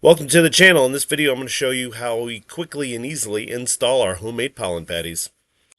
Welcome to the channel. In this video, I'm going to show you how we quickly and easily install our homemade pollen patties.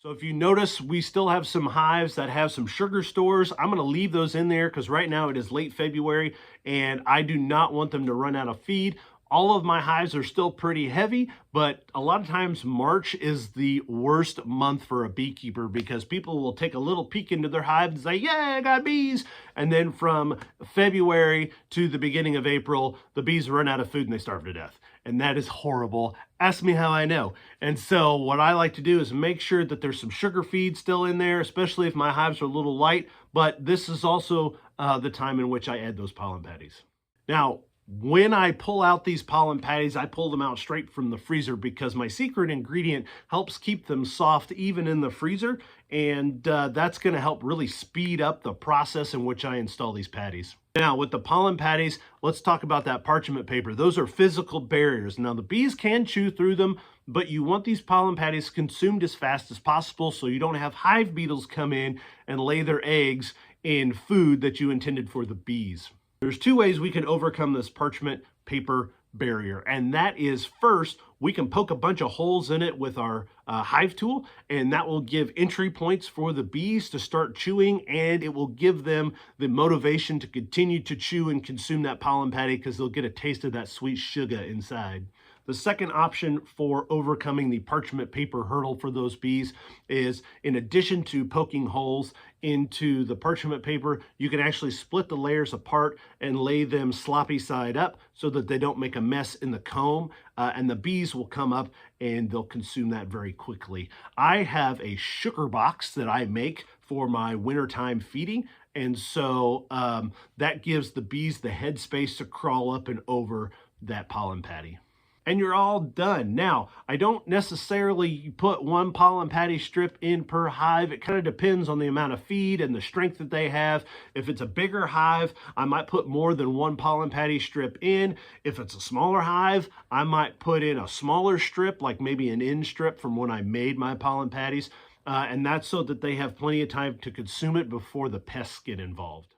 So if you notice, we still have some hives that have some sugar stores. I'm going to leave those in there because right now it is late February and I do not want them to run out of feed. All of my hives are still pretty heavy, but a lot of times March is the worst month for a beekeeper because people will take a little peek into their hive and say, yeah, I got bees. And then from February to the beginning of April, the bees run out of food and they starve to death. And that is horrible. Ask me how I know. And so what I like to do is make sure that there's some sugar feed still in there, especially if my hives are a little light. But this is also the time in which I add those pollen patties. Now, when I pull out these pollen patties, I pull them out straight from the freezer because my secret ingredient helps keep them soft even in the freezer. And that's going to help really speed up the process in which I install these patties. Now, with the pollen patties, let's talk about that parchment paper. Those are physical barriers. Now, the bees can chew through them, but you want these pollen patties consumed as fast as possible so you don't have hive beetles come in and lay their eggs in food that you intended for the bees. There's two ways we can overcome this parchment paper barrier, and that is first, we can poke a bunch of holes in it with our hive tool, and that will give entry points for the bees to start chewing, and it will give them the motivation to continue to chew and consume that pollen patty because they'll get a taste of that sweet sugar inside. The second option for overcoming the parchment paper hurdle for those bees is, in addition to poking holes into the parchment paper, you can actually split the layers apart and lay them sloppy side up so that they don't make a mess in the comb, and the bees will come up and they'll consume that very quickly. I have a sugar box that I make for my wintertime feeding, and so that gives the bees the headspace to crawl up and over that pollen patty. And you're all done. Now, I don't necessarily put one pollen patty strip in per hive. It kind of depends on the amount of feed and the strength that they have. If it's a bigger hive, I might put more than one pollen patty strip in. If it's a smaller hive, I might put in a smaller strip, like maybe an end strip from when I made my pollen patties. And that's so that they have plenty of time to consume it before the pests get involved.